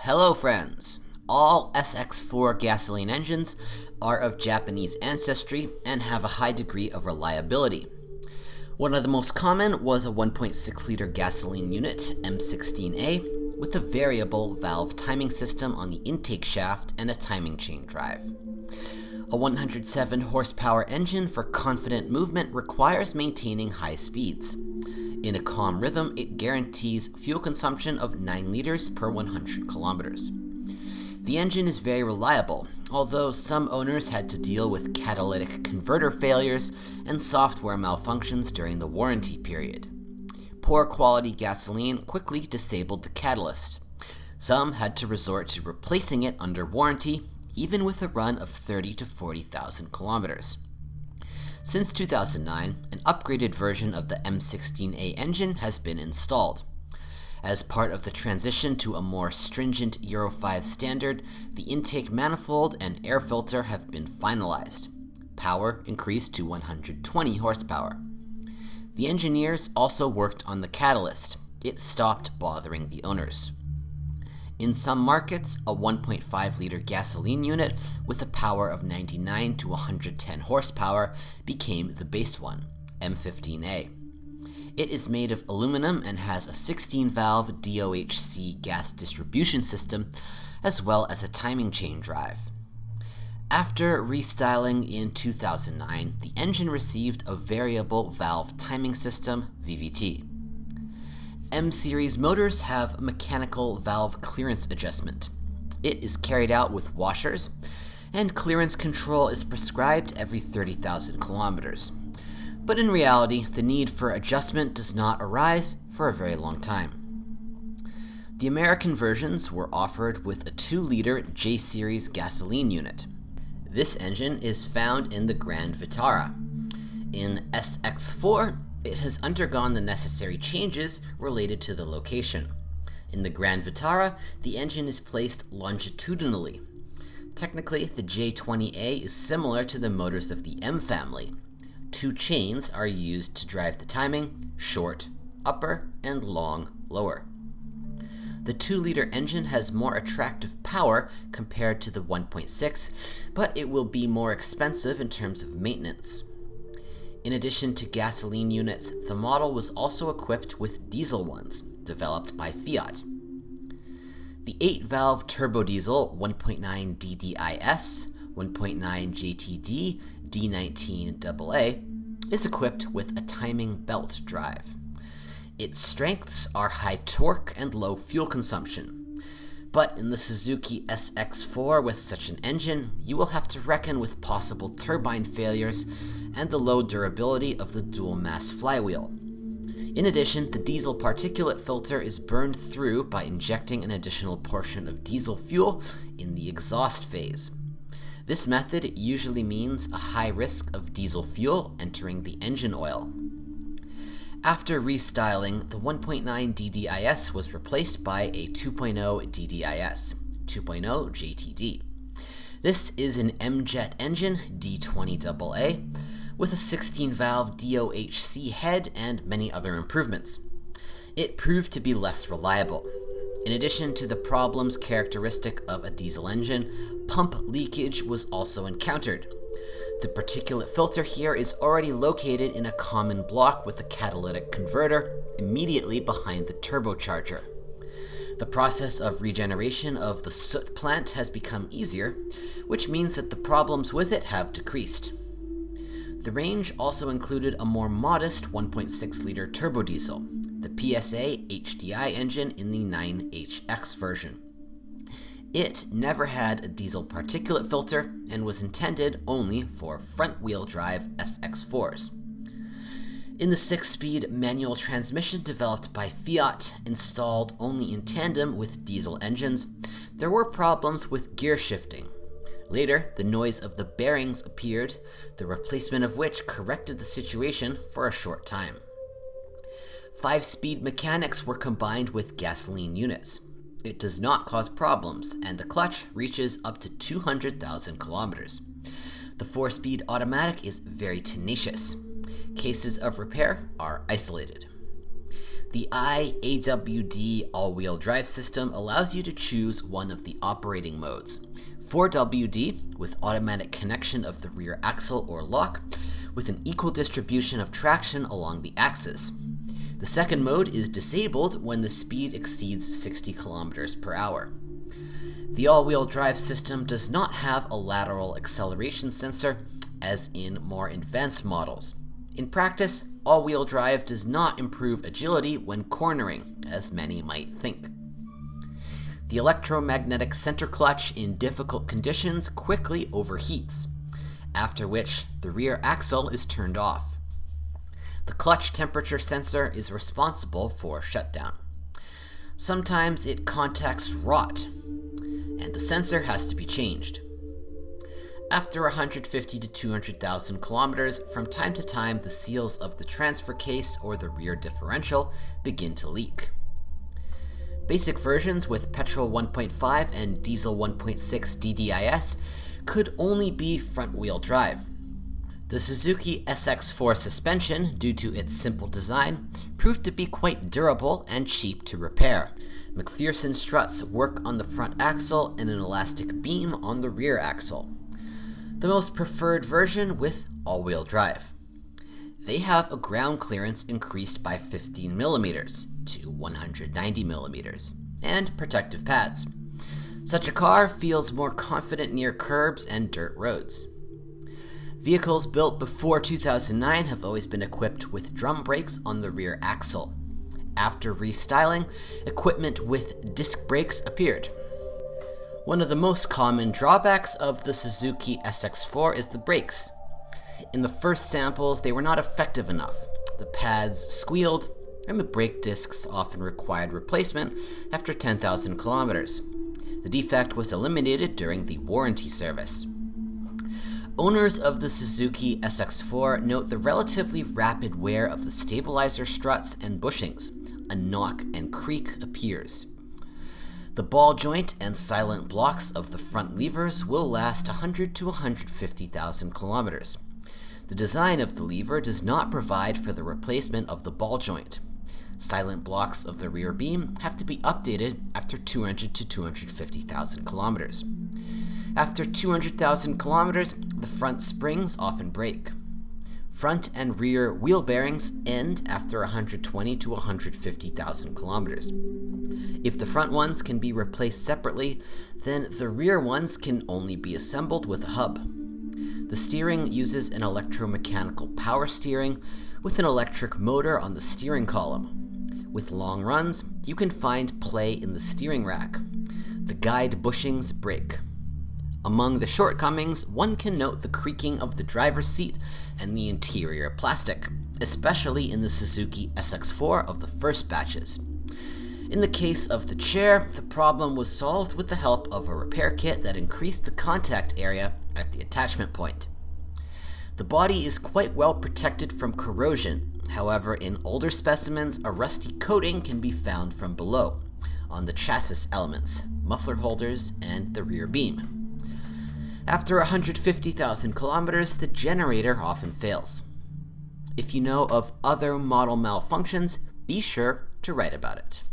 Hello friends! All SX4 gasoline engines are of Japanese ancestry and have a high degree of reliability. One of the most common was a 1.6 liter gasoline unit, M16A, with a variable valve timing system on the intake shaft and a timing chain drive. A 107 horsepower engine for confident movement requires maintaining high speeds. In a calm rhythm, it guarantees fuel consumption of 9 liters per 100 kilometers. The engine is very reliable, although some owners had to deal with catalytic converter failures and software malfunctions during the warranty period. Poor quality gasoline quickly disabled the catalyst. Some had to resort to replacing it under warranty, even with a run of 30 to 40,000 kilometers. Since 2009, an upgraded version of the M16A engine has been installed. As part of the transition to a more stringent Euro 5 standard, the intake manifold and air filter have been finalized. Power increased to 120 horsepower. The engineers also worked on the catalyst. It stopped bothering the owners. In some markets, a 1.5 liter gasoline unit with a power of 99 to 110 horsepower became the base one, M15A. It is made of aluminum and has a 16-valve DOHC gas distribution system, as well as a timing chain drive. After restyling in 2009, the engine received a variable valve timing system, VVT. M-series motors have mechanical valve clearance adjustment. It is carried out with washers, and clearance control is prescribed every 30,000 kilometers. But in reality, the need for adjustment does not arise for a very long time. The American versions were offered with a 2-liter J-series gasoline unit. This engine is found in the Grand Vitara. In SX4, it has undergone the necessary changes related to the location. In the Grand Vitara, the engine is placed longitudinally. Technically, the J20A is similar to the motors of the M family. 2 chains are used to drive the timing, short, upper, and long, lower. The 2-liter engine has more attractive power compared to the 1.6, but it will be more expensive in terms of maintenance. In addition to gasoline units, the model was also equipped with diesel ones, developed by Fiat. The 8-valve turbodiesel 1.9 DDIS, 1.9 JTD, D19AA is equipped with a timing belt drive. Its strengths are high torque and low fuel consumption. But in the Suzuki SX4 with such an engine, you will have to reckon with possible turbine failures and the low durability of the dual-mass flywheel. In addition, the diesel particulate filter is burned through by injecting an additional portion of diesel fuel in the exhaust phase. This method usually means a high risk of diesel fuel entering the engine oil. After restyling, the 1.9 DDIS was replaced by a 2.0 DDIS, 2.0 JTD. This is an M-Jet engine, D20AA, with a 16-valve DOHC head and many other improvements. It proved to be less reliable. In addition to the problems characteristic of a diesel engine, pump leakage was also encountered. The particulate filter here is already located in a common block with a catalytic converter immediately behind the turbocharger. The process of regeneration of the soot plant has become easier, which means that the problems with it have decreased. The range also included a more modest 1.6 liter turbodiesel, the PSA HDI engine in the 9HX version. It never had a diesel particulate filter and was intended only for front-wheel drive SX4s. In the 6-speed manual transmission developed by Fiat, installed only in tandem with diesel engines, there were problems with gear shifting. Later, the noise of the bearings appeared, the replacement of which corrected the situation for a short time. 5-speed mechanics were combined with gasoline units. It does not cause problems, and the clutch reaches up to 200,000 kilometers. The 4-speed automatic is very tenacious. Cases of repair are isolated. The IAWD all-wheel drive system allows you to choose one of the operating modes. 4WD, with automatic connection of the rear axle or lock, with an equal distribution of traction along the axis. The second mode is disabled when the speed exceeds 60 kilometers per hour. The all-wheel drive system does not have a lateral acceleration sensor, as in more advanced models. In practice, all-wheel drive does not improve agility when cornering, as many might think. The electromagnetic center clutch in difficult conditions quickly overheats, after which the rear axle is turned off. The clutch temperature sensor is responsible for shutdown. Sometimes it contacts rot, and the sensor has to be changed. After 150 to 200,000 kilometers, from time to time the seals of the transfer case or the rear differential begin to leak. Basic versions with petrol 1.5 and diesel 1.6 DDIS could only be front-wheel drive. The Suzuki SX4 suspension, due to its simple design, proved to be quite durable and cheap to repair. McPherson struts work on the front axle and an elastic beam on the rear axle. The most preferred version with all-wheel drive. They have a ground clearance increased by 15 millimeters to 190 millimeters, and protective pads. Such a car feels more confident near curbs and dirt roads. Vehicles built before 2009 have always been equipped with drum brakes on the rear axle. After restyling, equipment with disc brakes appeared. One of the most common drawbacks of the Suzuki SX4 is the brakes. In the first samples, they were not effective enough. The pads squealed, and the brake discs often required replacement after 10,000 kilometers. The defect was eliminated during the warranty service. Owners of the Suzuki SX4 note the relatively rapid wear of the stabilizer struts and bushings. A knock and creak appears. The ball joint and silent blocks of the front levers will last 100 to 150,000 kilometers. The design of the lever does not provide for the replacement of the ball joint. Silent blocks of the rear beam have to be updated after 200 to 250,000 kilometers. After 200,000 kilometers, the front springs often break. Front and rear wheel bearings end after 120 to 150,000 kilometers. If the front ones can be replaced separately, then the rear ones can only be assembled with a hub. The steering uses an electromechanical power steering with an electric motor on the steering column. With long runs, you can find play in the steering rack. The guide bushings break. Among the shortcomings, one can note the creaking of the driver's seat and the interior plastic, especially in the Suzuki SX4 of the first batches. In the case of the chair, the problem was solved with the help of a repair kit that increased the contact area at the attachment point. The body is quite well protected from corrosion. However, in older specimens, a rusty coating can be found from below, on the chassis elements, muffler holders, and the rear beam. After 150,000 kilometers, the generator often fails. If you know of other model malfunctions, be sure to write about it.